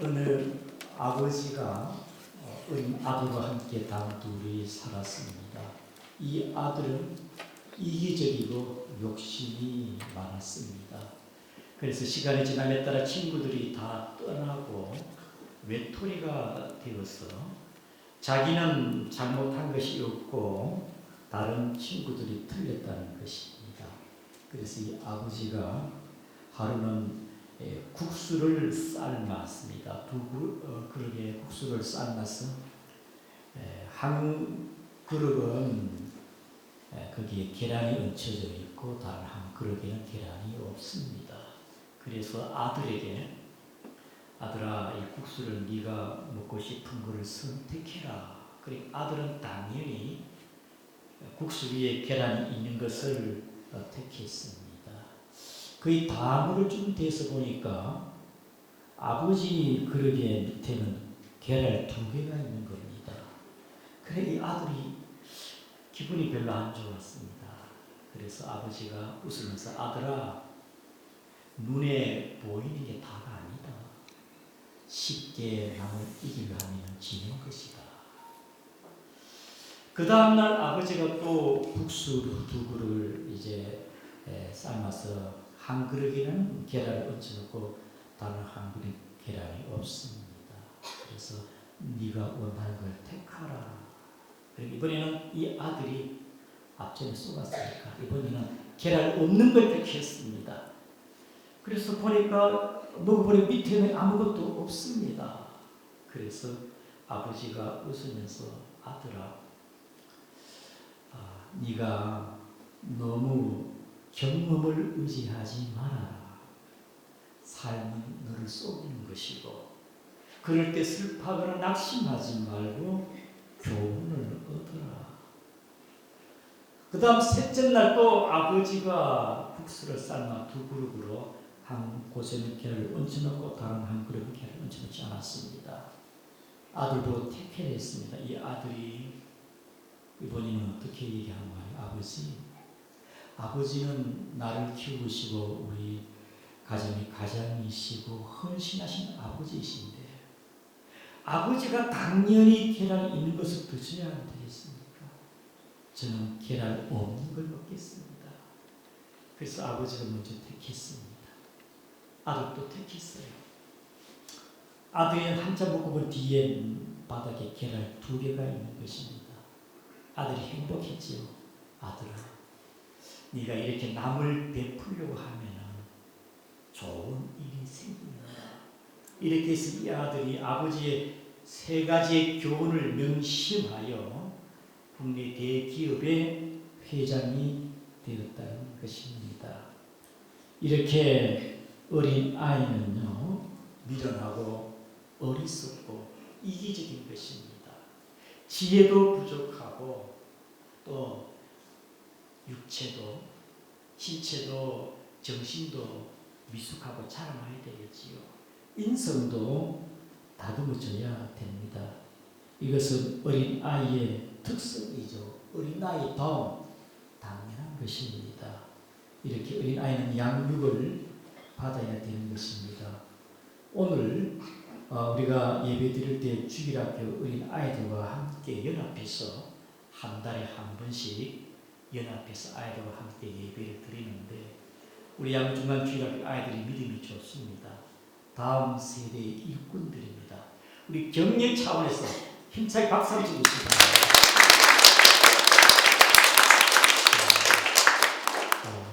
어느 아버지가 어린 아들과 함께 단둘이 살았습니다. 이 아들은 이기적이고 욕심이 많았습니다. 그래서 시간이 지남에 따라 친구들이 다 떠나고 외톨이가 되어서 자기는 잘못한 것이 없고 다른 친구들이 틀렸다는 것입니다. 그래서 이 아버지가 하루는 국수를 삶았습니다. 두 그릇에 국수를 삶아서 한 그릇은 거기에 계란이 얹혀져 있고 다른 한 그릇에는 계란이 없습니다. 그래서 아들에게 아들아, 이 국수를 네가 먹고 싶은 것을 선택해라. 그리고 아들은 당연히 국수 위에 계란이 있는 것을 택했습니다. 거의 다 먹을 쯤 돼서 보니까 아버지 그릇에 밑에는 계란 2개가 있는 겁니다. 그래 이 아들이 기분이 별로 안 좋았습니다. 그래서 아버지가 웃으면서 아들아, 눈에 보이는 게 다가 아니다. 쉽게 남을 이기려 하면 지는 것이다. 그 다음날 아버지가 또 국수 2그릇을 이제 삶아서 한 그릇에는 계란을 얹혀놓고 다른 한 그릇 계란이 없습니다. 그래서 네가 원하는 걸 택하라. 이번에는 이 아들이 앞전에 쏘았으니까 이번에는 계란 없는 걸 택했습니다. 그래서 보니까 먹어보니 밑에는 아무것도 없습니다. 그래서 아버지가 웃으면서 아들아, 네가 너무 경험을 의지하지 말아라. 삶은 너를 속이는 것이고 그럴 때 슬퍼하거나 낙심하지 말고 교훈을 얻어라. 그 다음 셋째 날 또 아버지가 국수를 삶아 2그릇으로 한 곳에는 계란을 얹혀놓고 다른 한 그릇에 계란을 얹혀놓지 않았습니다. 아들도 택해를 했습니다. 이 아들이 이번에는 어떻게 얘기한 거예요? 아버지는 나를 키우시고 우리 가정의 가장이시고 헌신하신 아버지이신데 아버지가 당연히 계란이 있는 것을 드셔야 안 되겠습니까? 저는 계란 없는 걸 먹겠습니다. 그래서 아버지가 먼저 택했습니다. 아들도 택했어요. 아들이 한참 먹고 본 뒤에 바닥에 계란 2개가 있는 것입니다. 아들이 행복했지요. 아들아, 네가 이렇게 남을 베풀려고 하면 좋은 일이 생깁니다. 이렇게 해서 이 아들이 아버지의 3가지의 교훈을 명심하여 국내 대기업의 회장이 되었다는 것입니다. 이렇게 어린 아이는요, 미련하고 어리석고 이기적인 것입니다. 지혜도 부족하고 또 육체도 신체도 정신도 미숙하고 자라나야 되겠지요. 인성도 다듬어져야 됩니다. 이것은 어린 아이의 특성이죠. 어린 아이다운 당연한 것입니다. 이렇게 어린 아이는 양육을 받아야 되는 것입니다. 오늘 우리가 예배 드릴 때 주일학교 어린 아이들과 함께 연합해서 한 달에 한 번씩 연합해서 아이들과 함께 예배를 드리는데 우리 양중간 주일학교 아이들이 믿음이 좋습니다. 다음 세대의 일꾼들입니다. 우리 격려 차원에서 힘차게 박수 한번 주십시오.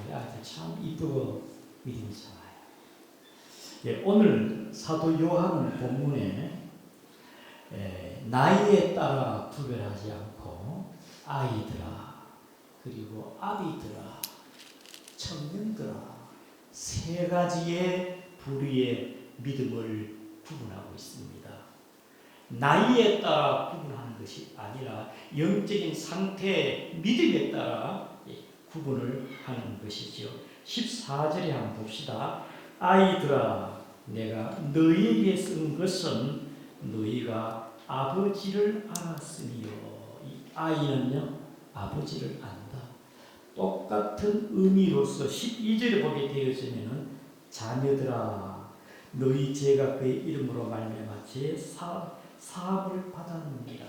우리 아이들 참 이쁘고 믿음이 좋아요. 예, 오늘 사도 요한은 본문에 나이에 따라 구별하지 않고 아이들아 그리고 아비들아 청년들아 3가지의 부류의 믿음을 구분하고 있습니다. 나이에 따라 구분하는 것이 아니라 영적인 상태, 믿음에 따라 구분을 하는 것이지요. 14절에 한번 봅시다. 아이들아, 내가 너희에게 쓴 것은 너희가 아버지를 알았으니요. 이 아이는요, 아버지를 안다. 똑같은 의미로서 12절에 보게 되어지면 자녀들아, 너희 죄가 그의 이름으로 말미암아 죄 사함을 받았느니라.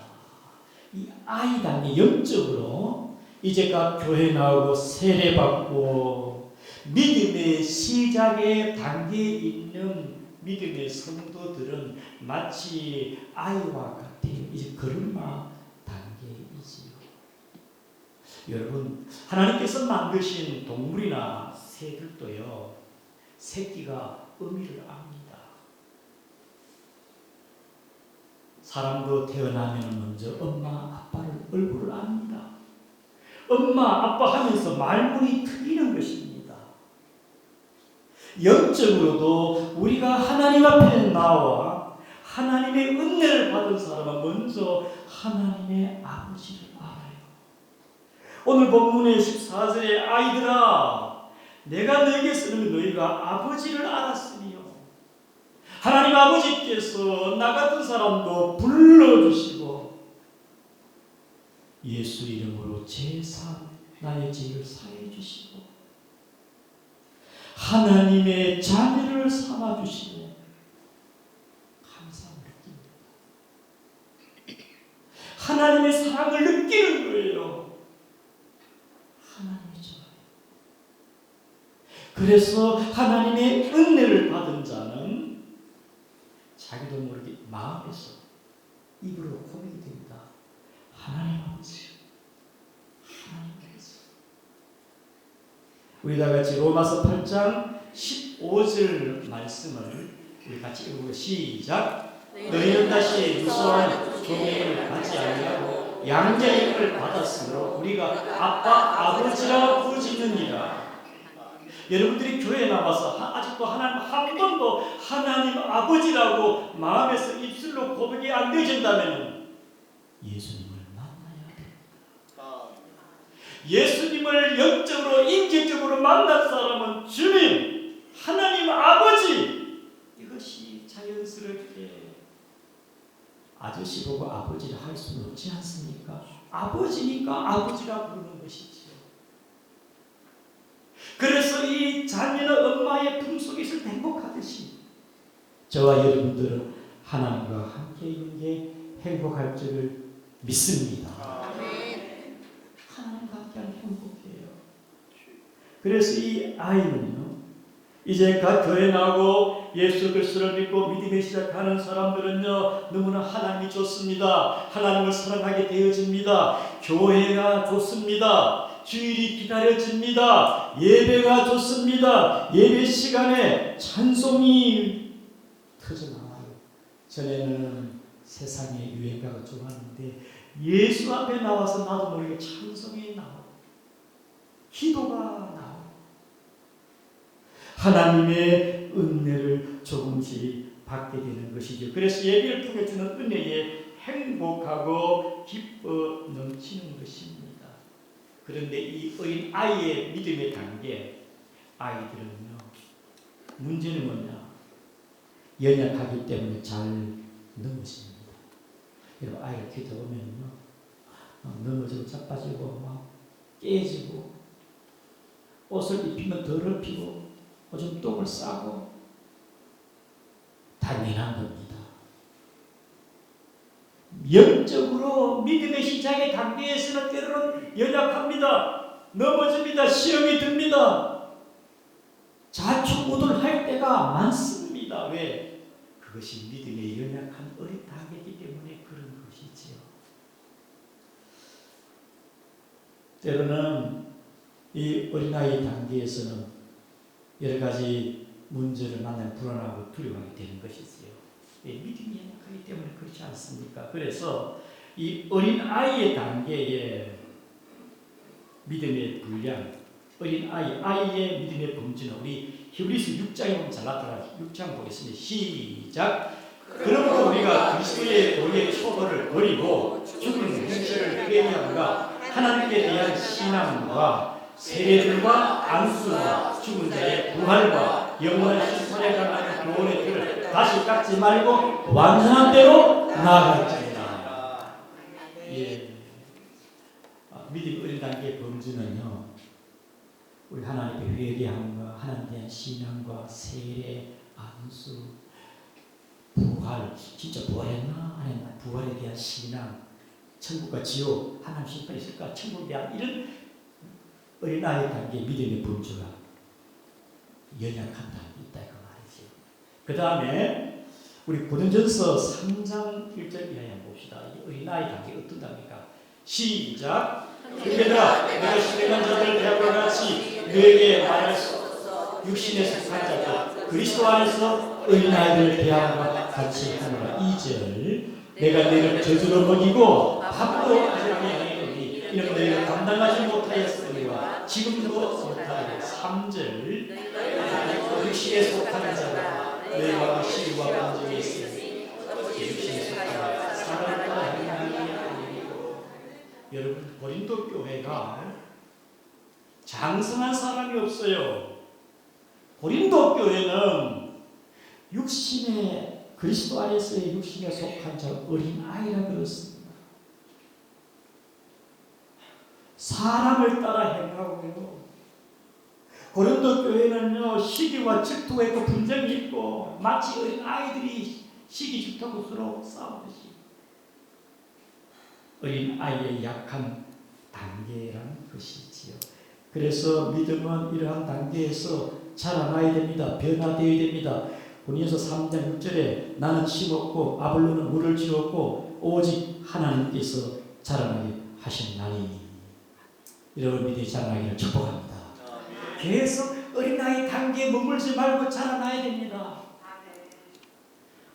이 아이 단계 영적으로 이제가 교회 나오고 세례 받고 믿음의 시작의 단계에 있는 믿음의 성도들은 마치 아이와 같아요. 이제 걸음마 단계이지요. 여러분, 하나님께서 만드신 동물이나 새들도요, 새끼가 의미를 압니다. 사람도 태어나면 먼저 엄마, 아빠를 얼굴을 압니다. 엄마, 아빠 하면서 말문이 트이는 것입니다. 영적으로도 우리가 하나님 앞에 나와 하나님의 은혜를 받은 사람은 먼저 하나님의 아버지를 알아요. 오늘 본문의 14절에 아이들아, 내가 너에게 쓰는 너희가 아버지를 알았으며 하나님 아버지께서 나 같은 사람도 불러주시고 예수 이름으로 나의 죄를 사해 주시고 하나님의 자녀를 삼아 주시네 감사함을 느낍니다. 하나님의 사랑을 느끼는 거예요. 하나님이 좋아요. 그래서 하나님의 은혜를 받은 자는 자기도 모르게 마음에서 입으로 고백이 됩니다. 하나님 아버지, 하나님 아버지. 우리 다 같이 로마서 8장 15절 말씀을 우리 같이 읽고 시작. 너희는 다시 유소한 종의 받지 아니하고 양자의 힘을 받았으므로 우리가 아빠 아버지라 부르짖느니라. 여러분들이 교회에 나와서 아직도 하나님 한 번도 하나님 아버지라고 마음에서 입술로 고백이 안 되신다면 예수님을 만나야 됩니다. 예수님을 영적으로 인격적으로 만난 사람은 주님, 하나님 아버지, 이것이 자연스럽게 아저씨 보고 아버지를 할 수는 없지 않습니까? 아버지니까 아버지라 부르는 것이지요. 그래서 이 자녀는 엄마의 품속에 있을 때 행복하듯이 저와 여러분들은 하나님과 함께 있는 게 행복할 줄을 믿습니다. 하나님과 함께하는 행복해요. 그래서 이 아이는요, 이제 각 교회 나오고 예수 그리스도를 믿고 믿음에 시작하는 사람들은요, 너무나 하나님이 좋습니다. 하나님을 사랑하게 되어집니다. 교회가 좋습니다. 주일이 기다려집니다. 예배가 좋습니다. 예배 시간에 찬송이 터져나와요. 전에는 세상의 유행가가 좋았는데 예수 앞에 나와서 나도 모르게 찬송이 나와요. 기도가 나와요. 하나님의 은혜를 조금씩 받게 되는 것이죠. 그래서 예배를 통해 주는 은혜에 행복하고 기뻐 넘치는 것입니다. 그런데 이 어린 아이의 믿음의 단계, 아이들은요, 문제는 뭐냐? 연약하기 때문에 잘 넘어집니다. 여러분, 아이를 키워보면요, 넘어지고 자빠지고 막 깨지고 옷을 입히면 더럽히고 오줌 똥을 싸고 당연한 겁니다. 영적으로 믿음의 시작의 단계에서는 때로는 연약합니다. 넘어집니다. 시험이 듭니다. 좌충우돌할 때가 많습니다. 왜? 그것이 믿음의 연약한 어린 단계이기 때문에 그런 것이지요. 때로는 이 어린아이 단계에서는 여러 가지 문제를 만나면 불안하고 두려워하게 되는 것이지요. 믿음이 연약하기 때문에 그렇지 않습니까? 그래서 이 어린 아이의 단계에 믿음의 분량, 어린 아이의 믿음의 범주는 우리 히브리서 6장에 보면 잘 나타나요. 6장 보겠습니다. 시작. 그러므로 우리가 그리스도의 도리의 초보를 버리고 죽은 형체를 회개함과 하나님께 대한 신앙과 세례들과 안수와 죽은 자의 부활과 영원한 심판에 관한 교훈의 틀을 다시 깎지 말고 완전한 대로 나아갈지니라. 예. 믿음 어린 단계의 범주는요, 우리 하나님께 회개함과 하나님에 대한 신앙과 세례, 안수, 부활, 진짜 부활했나 안 했나, 부활에 대한 신앙, 천국과 지옥, 하나님 심판 있을까, 천국에 대한 이런 어린아이 단계의 믿음의 범주가 연약한 단계 있다 그 말이죠. 그 다음에 우리 고린전서 3장 1절 이하에 한번 봅시다. 이 어린아이 단계 어떤 단계입니까? 시작. 그러나 내가 신령한 자들을 대하고 같이 너에게 말할 수 없어 육신에 속한 자들 그리스도 안에서 어린아이들을 대함과 같이 하노라. 2절 내가 너희를 저주로 먹이고 밥도 하지 아니하노니 이는 너희가 감당하지 못하였으니와 지금도 못하리라. 3절 육신에 속한 자가 너희와 시기와 분쟁이 있으니 육신에 속한 자 사람을 따라 행하는 게 아니고. 여러분 고린도 교회가 장성한 사람이 없어요. 고린도 교회는 육신의 그리스도 안에서의 육신에 속한 자 어린 아이라 그렇습니다. 사람을 따라 행하고요. 고린도 교회는요 시기와 질투가 있고 분쟁이 있고 마치 어린 아이들이 시기 질투하고 서로 싸우듯이 어린 아이의 약한 단계라는 것이지요. 그래서 믿음은 이러한 단계에서 자라나야 됩니다. 변화되어야 됩니다. 고린도서 3장 6절에 나는 심었고 아볼로는 물을 주었고 오직 하나님께서 자라나게 하셨나니. 여러분 믿음이 자라나기를 축복합니다. 계속 어린아이 단계에 머물지 말고 자라나야 됩니다.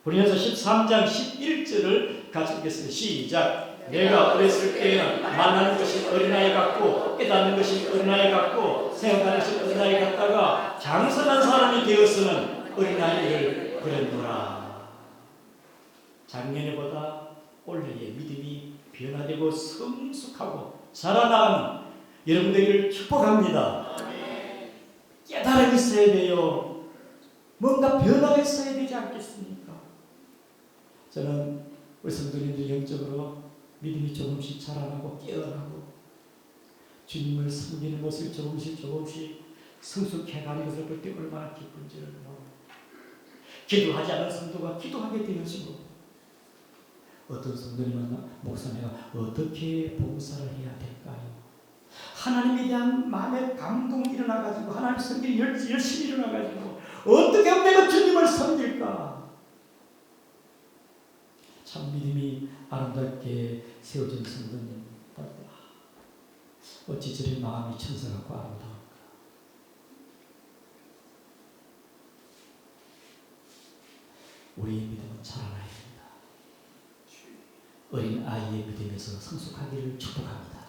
고린도서 13장 11절을 같이 읽겠습니다. 시작. 내가 어렸을 때에는 말하는 것이 어린아이 같고 깨닫는 것이 어린아이 같고 생각하는 것이 어린아이 같다가 장성한 사람이 되어서는 어린아이를 버렸노라. 작년에보다 올해의 믿음이 변화되고 성숙하고 자라나가는 여러분들을 축복합니다. 깨달음이 있어야 돼요. 뭔가 변화가 있어야 되지 않겠습니까? 저는 우리 성도님들 영적으로 믿음이 조금씩 자라나고 깨어나고 주님을 섬기는 것을 조금씩 성숙해가는 것을 볼 때 얼마나 기쁜지를 모릅니다. 기도하지 않은 성도가 기도하게 되어지고 어떤 성도님은 목사님 내가 어떻게 봉사를 해야 될까요? 하나님에 대한 마음의 감동이 일어나가지고 하나님 섬기는 열심히 일어나가지고 어떻게 하면 내가 주님을 섬길까? 참 믿음이 아름답게 세워진 성도님 어찌 저리 마음이 천사 같고 아름다울까? 우리의 믿음은 자라나야 됩니다. 어린 아이의 믿음에서 성숙하기를 축복합니다.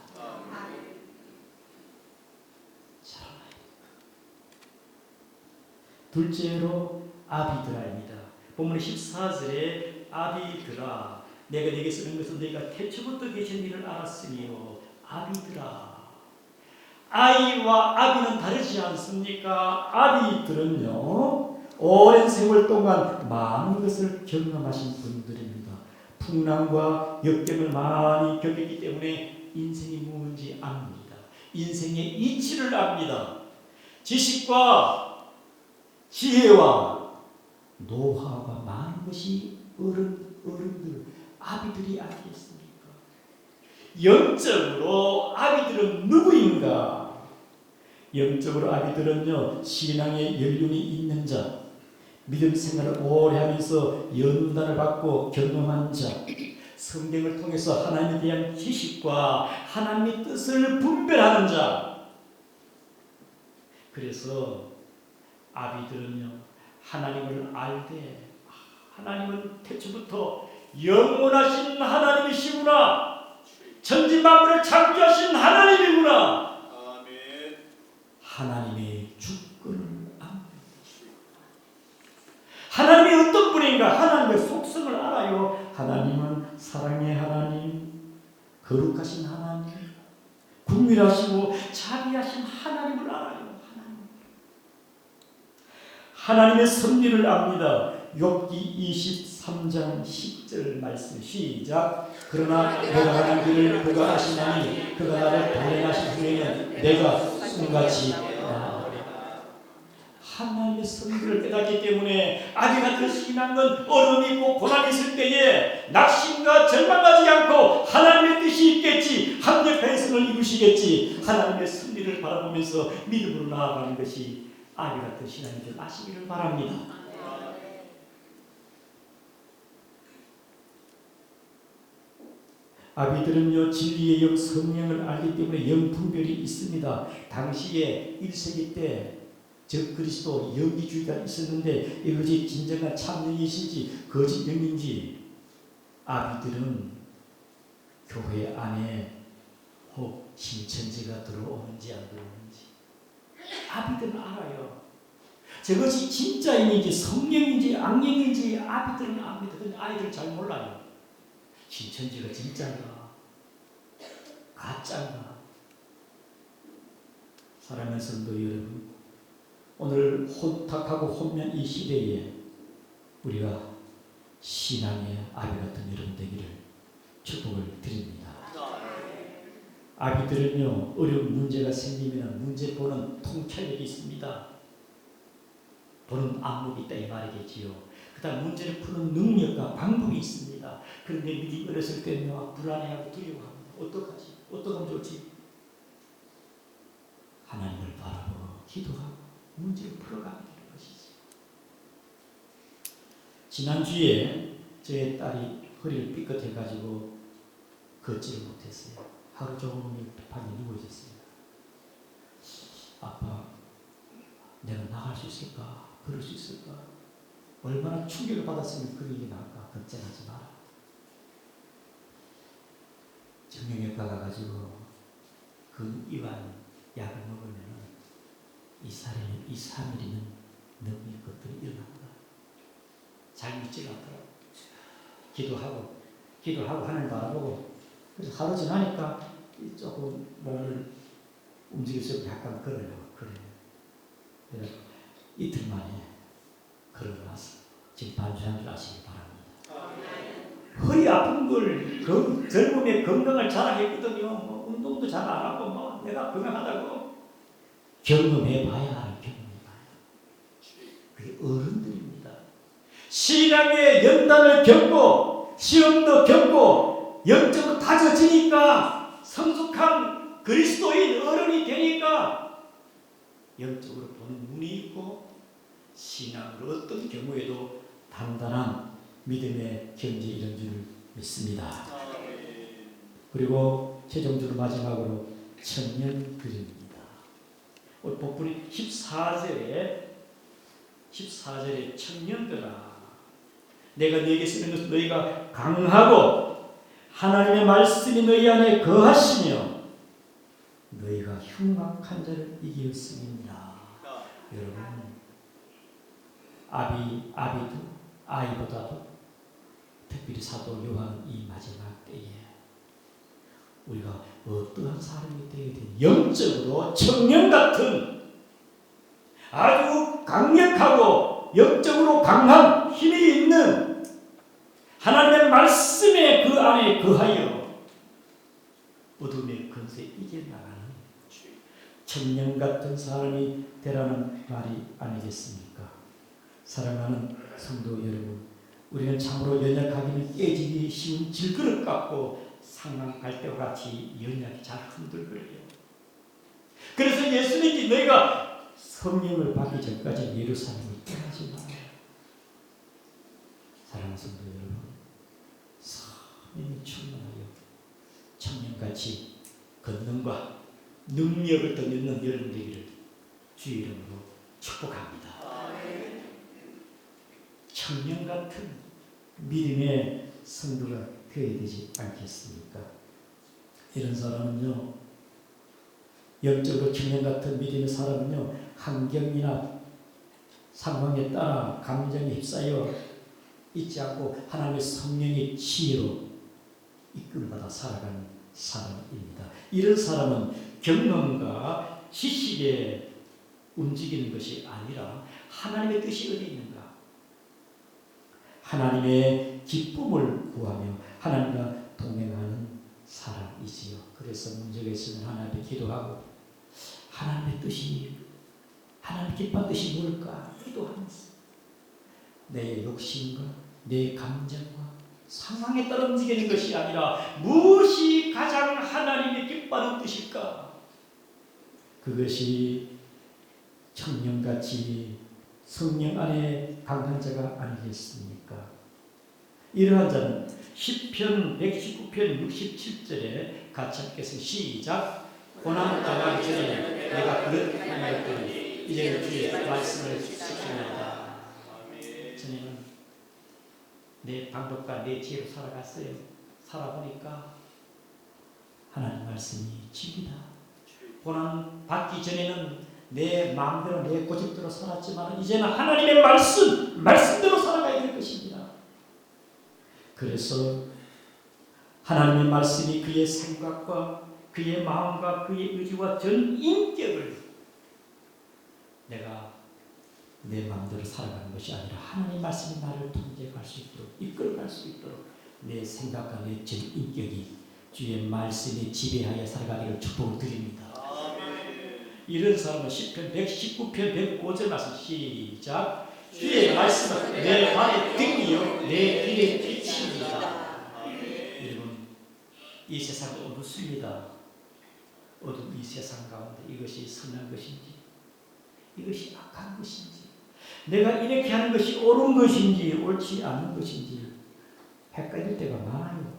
자라나야 됩니다. 둘째로 아비드라입니다. 본문 14절에 아비드라 내가 네게 쓰는 것은 네가 태초부터 계신 일을 알았으니요. 아비드라 아이와 아비는 다르지 않습니까? 아비들은요 오랜 세월 동안 많은 것을 경험하신 분들입니다. 풍랑과 역경을 많이 겪었기 때문에 인생이 뭔지 압니다. 인생의 이치를 압니다. 지식과 지혜와 노하우가 많은 것이 어른들, 아비들이 아니겠습니까? 영적으로 아비들은 누구인가? 영적으로 아비들은요 신앙의 연륜이 있는 자, 믿음 생활을 오래 하면서 연단을 받고 경험한 자, 성경을 통해서 하나님에 대한 지식과 하나님의 뜻을 분별하는 자. 그래서 아비들은요 하나님을 알되 하나님은 태초부터 영원하신 하나님이시구나, 천지 만물을 창조하신 하나님이구나, 아멘. 하나님의 주권을 압니다. 하나님이 어떤 분인가 하나님의 속성을 알아요. 하나님은 사랑의 하나님, 거룩하신 하나님, 궁밀하시고 자비하신 하나님을 알아요. 하나님의 섭리를 압니다. 욥기 23장 10절 말씀 시작. 그러나 내가 가는 길을 그가 아시나니 그가 나를 발견하신 후에는 내가 숨같이 나아오리라. 하나님의 섭리를 깨닫기 때문에 아기 같은 신앙은 어려움이 있고 고난이 있을 때에 낙심과 절망하지 않고 하나님의 뜻이 있겠지, 합력하여 선을 이루시겠지, 하나님의 섭리를 바라보면서 믿음으로 나아가는 것이 아기 같은 신앙인 줄 아시기를 바랍니다. 아비들은요 진리의 영 성령을 알기 때문에 영분별이 있습니다. 당시에 1세기 때 적그리스도 영기주의가 있었는데 이것이 진정한 참영이신지 거짓 영인지 아비들은 교회 안에 혹 신천지가 들어오는지 안 들어오는지 아비들은 알아요. 저것이 진짜 영인지 성령인지 악령인지 아비들은 압니다. 아이들은 잘 몰라요. 신천지가 진짜인가 가짜인가. 사랑하는 성도 여러분, 오늘 혼탁하고 혼미한 이 시대에 우리가 신앙의 아비 같은 여러분 되기를 축복을 드립니다. 아비들은요 어려운 문제가 생기면 문제 보는 통찰력이 있습니다. 보는 안목이 있다 이 말이겠지요. 그 다음 문제를 푸는 능력과 방법이 있습니다. 그런데 미리 어렸을 때는 불안해하고 두려워합니다. 어떡하지? 어떡하면 좋지? 하나님을 바라보고 기도하고 문제를 풀어가는 것이지. 지난주에 제 딸이 허리를 삐끗해가지고 걷지를 못했어요. 하루 종일 방에 누워있었습니다. 아빠, 내가 나갈 수 있을까? 그럴 수 있을까? 얼마나 충격을 받았으면 그 얘기 나올까? 걱정하지 마라. 정형외과 가가지고 그 이완 약을 먹으면 이 3일이면 너의 것들이 일어납니다. 잘 믿질 않더라고. 기도하고 하나님 바라보고 그래서 하루 지나니까 조금 몸을 움직일수록 약간 걸어요. 그래서 이틀 만에 걸어고 나서 지금 반주한 줄 아시기 바랍니다. 허리 아픈 걸 그 젊음의 건강을 자랑했거든요. 뭐 운동도 잘 안 하고 뭐 내가 건강하다고 경험해봐야 알아요. 경험해봐야. 그게 어른들입니다. 신앙의 연단을 겪고 시험도 겪고 영적으로 다져지니까 성숙한 그리스도인 어른이 되니까 영적으로 보는 눈이 있고 신앙으로 어떤 경우에도 단단한 믿음의 경제 이런 줄을 믿습니다. 그리고 최종적으로 마지막으로 청년들입니다. 오늘 본문이 14절에 청년들아 내가 너에게 쓰는 것은 너희가 강하고 하나님의 말씀이 너희 안에 거하시며 너희가 흉악한 자를 이기었음이니라. 여러분 아이보다도 특별히 사도 요한 이 마지막 때에 우리가 어떠한 사람이 되어야 되는 영적으로 청년 같은 아주 강력하고 영적으로 강한 힘이 있는 하나님의 말씀에 그 안에 거하여 어둠의 권세 이겨나가는 청년 같은 사람이 되라는 말이 아니겠습니까? 사랑하는 성도 여러분, 우리는 참으로 연약하기는 깨지기 쉬운 질그릇 같고 상랑갈 때와 같이 연약이 잘 흔들거려요. 그래서 예수님이 너희가 성령을 받기 전까지 예루살렘을 떠나지 마라. 사랑하는 성도 여러분, 성령이 충만하여 청년같이 권능과 능력을 더 얻는 여러분 되기를 주의 이름으로 축복합니다. 청년 같은 믿음의 성도가 되어야 되지 않겠습니까? 이런 사람은요, 영적으로 청년 같은 믿음의 사람은요, 환경이나 상황에 따라 감정에 휩싸여 있지 않고 하나님의 성령의 지혜로 이끌받아 살아가는 사람입니다. 이런 사람은 경험과 지식에 움직이는 것이 아니라 하나님의 뜻이 어디 있는가? 하나님의 기쁨을 구하며 하나님과 동행하는 사람이지요. 그래서 문제가 있으면 하나님 앞에 기도하고 하나님의 뜻이 하나님 기뻐하는 뜻이 뭘까? 기도하면서 내 욕심과 내 감정과 상황에 따라 움직이는 것이 아니라 무엇이 가장 하나님이 기뻐하는 뜻일까? 그것이 청년같이 성령 안에 강한 자가 아니겠습니까? 이러한 자는 시편 119편 67절에 같이 함께서 시작. 고난 당하기 전에 내가 그릇하였더니 이제 주의 말씀을 지키나이다. 전에는 내 방법과 내 지혜로 살아갔어요. 살아보니까 하나님 말씀이 진리다. 고난 받기 전에는 내 마음대로 내 고집대로 살았지만 이제는 하나님의 말씀대로 살아가야 될 것입니다. 그래서 하나님의 말씀이 그의 생각과 그의 마음과 그의 의지와 전 인격을 내가 내 마음대로 살아가는 것이 아니라 하나님 말씀이 나를 통제할 수 있도록 이끌어갈 수 있도록 내 생각과 내 전 인격이 주의 말씀에 지배하여 살아가기를 축복을 드립니다. 이런 사람은 시편 119편 105절 말씀 시작. 주의 말씀은 내 발의 등이요 내 길의 빛입니다. 여러분, 이 세상은 어둡습니다. 어두운 이 세상 가운데 이것이 선한 것인지 이것이 악한 것인지 내가 이렇게 하는 것이 옳은 것인지 옳지 않은 것인지 헷갈릴 때가 많아요.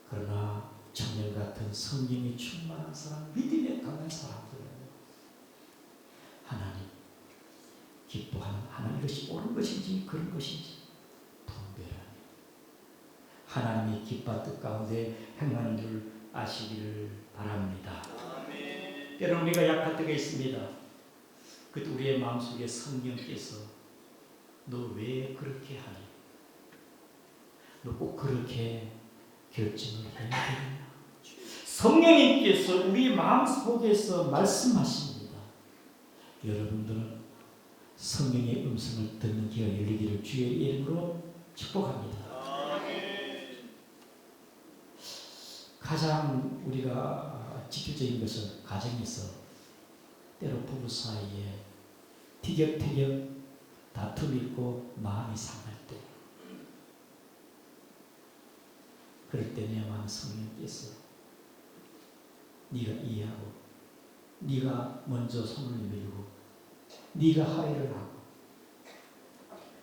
그러나 청년 같은 성령이 충만한 사람, 믿음에 강한 사람들은 하나님 기뻐하는 하나님 이것이 옳은 것인지 그런 것인지 분별하니 하나님이 기뻐 뜻 가운데 행하는 줄 아시기를 바랍니다. 때로는 우리가 약할 때가 있습니다. 그때 우리의 마음속에 성령께서 너 왜 그렇게 하니? 너 꼭 그렇게 결정을 해야 되느냐? 성령님께서 우리 마음속에서 말씀하십니다. 여러분들은 성령의 음성을 듣는 귀가 열리기를 주의 이름으로 축복합니다. 가장 우리가 직접적인 것은 가정에서 때로 부부 사이에 티격태격 다툼이 있고 마음이 상할 때 그럴 때 내 마음 성령께서 네가 이해하고 네가 먼저 손을 밀고 네가 하회를 하고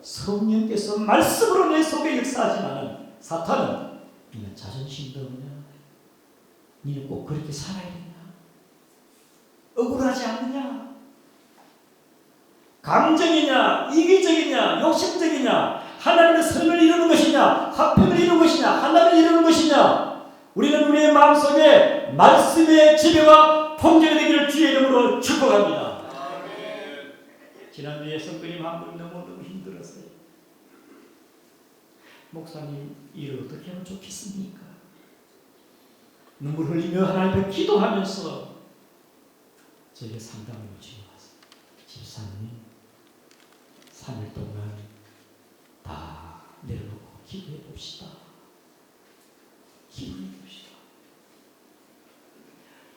성령께서 말씀으로 내 속에 역사하지만 사탄은 네가 자존심도 없냐? 네는 꼭 그렇게 살아야 되냐? 억울하지 않느냐? 감정이냐? 이기적이냐? 욕심적이냐? 하나님의 선을 이루는 것이냐? 화평을 이루는 것이냐? 하나님을 이루는 것이냐? 우리는 우리의 마음속에 말씀의 지배와 통제가 되기를 주의 이름으로 축복합니다. 지난주에 성도님 한 분 너무 힘들었어요. 목사님 일을 어떻게 하면 좋겠습니까? 눈물 흘리며 하나님 앞에 기도하면서 제게 상담을 요청해왔어요. 집사님 3일 동안 다 내려놓고 기도해 봅시다. 기도해 봅시다.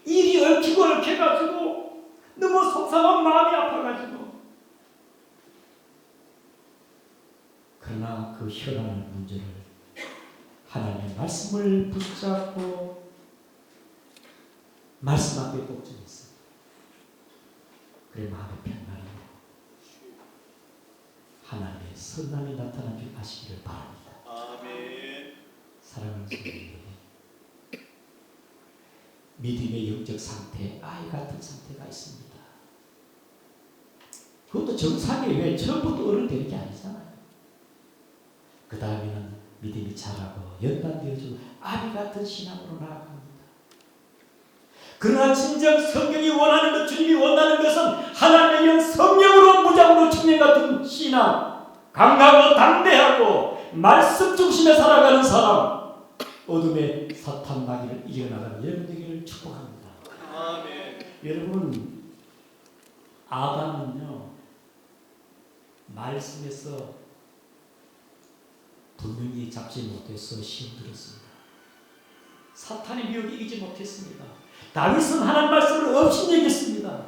일이 얽혀가지고 너무 속상한 마음이 아파가지고 그러나 그 현안의 문제를 하나님의 말씀을 붙잡고 말씀 앞에 복종했어요. 그래 마음의 평안이 하나님의 선함이 나타난 줄 아시기를 바랍니다. 아멘. 사랑하는 성도님, 믿음의 영적 상태, 아이 같은 상태가 있습니다. 그것도 정상이에요. 왜? 처음부터 어른 되는 게 아니잖아요. 그 다음에는 믿음이 자라고 연단되어지고 아이 같은 신앙으로 나아갑니다. 그러나 진정 성령이 원하는 것, 주님이 원하는 것은 하나님의 영 성령으로 무장으로 청년 같은 신앙, 강하고 담대하고 말씀 중심에 살아가는 사람, 어둠의 사탄 마귀를 이겨나가는 여러분 되기를 축복합니다. 아멘. 여러분, 아담은요 말씀에서 분명히 잡지 못해서 시험 들었습니다. 사탄의 미혹이 이기지 못했습니다. 다윗은 하나님 말씀을 없인 얘기했습니다.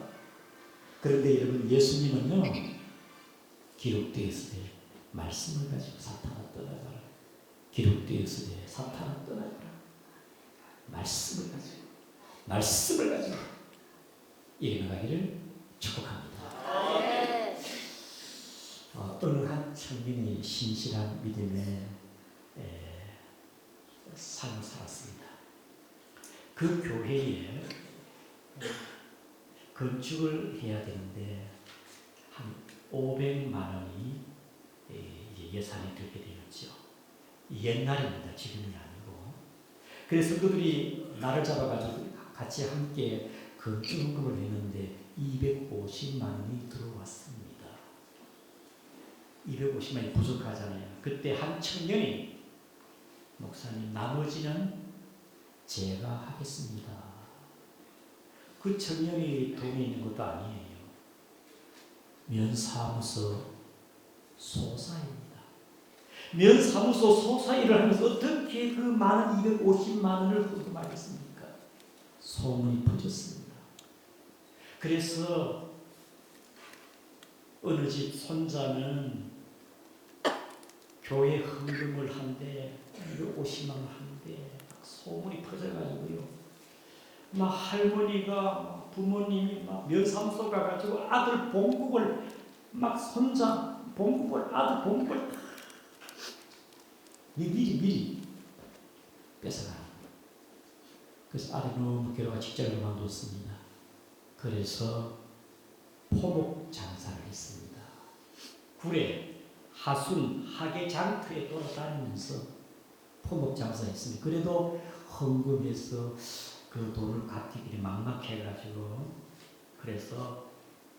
그런데 여러분 예수님은요 기록되었으되 말씀을 가지고 사탄아 떠나가라. 기록되었으되 사탄아 떠나가라. 말씀을 가지고 일어나기를 축복합니다. 어느 한 청년이 신실한 믿음의 삶을 살았습니다. 그 교회에 건축을 해야 되는데 한 500만 원이 예산이 들게 되었죠. 옛날입니다. 지금이 아니고. 그래서 그들이 나를 잡아가지고 같이 함께 건축금을 했는데 250만 원이 들어왔습니다. 250만 원이 부족하잖아요. 그때 한 청년이 목사님 나머지는 제가 하겠습니다. 그 청년이 돈이 있는 것도 아니에요. 면사무소 소사입니다. 면사무소 소사 일을 하면서 어떻게 그 많은 250만 원을 헐떡하겠습니까? 소문이 퍼졌습니다. 그래서 어느 집 손자는 교회 헌금을 한데 250만 원 하는데 소문이 퍼져가지고요. 막 할머니가 부모님이 막 면사무소 가가지고 아들 봉급을 막 손자 봉급을 아들 봉급을 다 미리 뺏어가는 거예요. 그래서 아들이 너무 괴로워 직장을 그만뒀습니다. 그래서 포목 장사를 했습니다. 굴에 하순 하계 장터에 돌아다니면서 포목 장사했습니다. 그래도 헌금해서 그 돈을 갚기들이 막막해가지고 그래서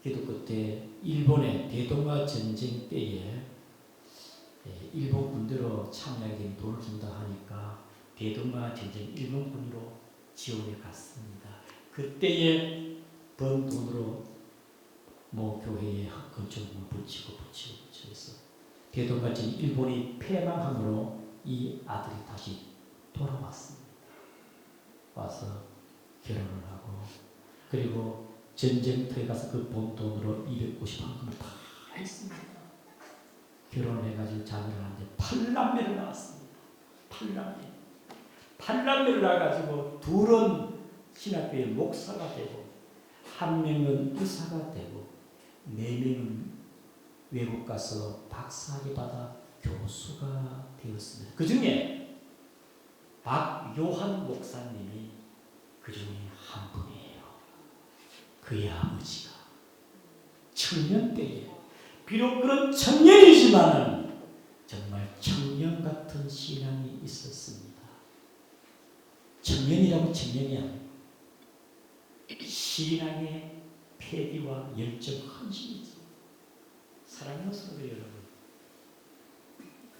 기도 끝에 일본의 대동아 전쟁 때에 일본 군대로 참여하게 돈을 준다 하니까 대동아 전쟁 일본 군으로 지원해 갔습니다. 그때에 번 돈으로 모 교회에 건축물을 붙이고 해서 대동아 전쟁 일본이 패망함으로 이 아들이 다시 돌아왔습니다. 와서 결혼을 하고 그리고 전쟁터에 가서 그 번 돈으로 250만 원을 다 했습니다. 결혼해가지고 자녀를 낳는데 8남매를 낳았습니다. 8남매를 낳아가지고 둘은 신학교의 목사가 되고 한 명은 의사가 되고 4명은 외국 가서 박사학위 받아 교수가 되었습니다. 그 중에 박요한 목사님이 그 중에 한 분이에요. 그의 아버지가 청년 때에 비록 그런 청년이지만 정말 청년 같은 신앙이 있었습니다. 청년이라고 청년이 아니고 신앙의 패기와 열정 헌신이지. 사랑하는 성도 여러분,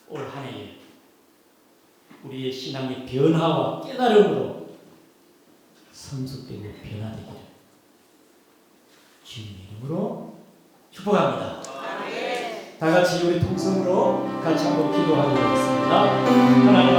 올 한 해에 우리의 신앙의 변화와 깨달음으로 성숙되고 변화되기를 주님의 이름으로 축복합니다. 다 같이 우리 통성으로 같이 한번 기도하도록 하겠습니다. 하나님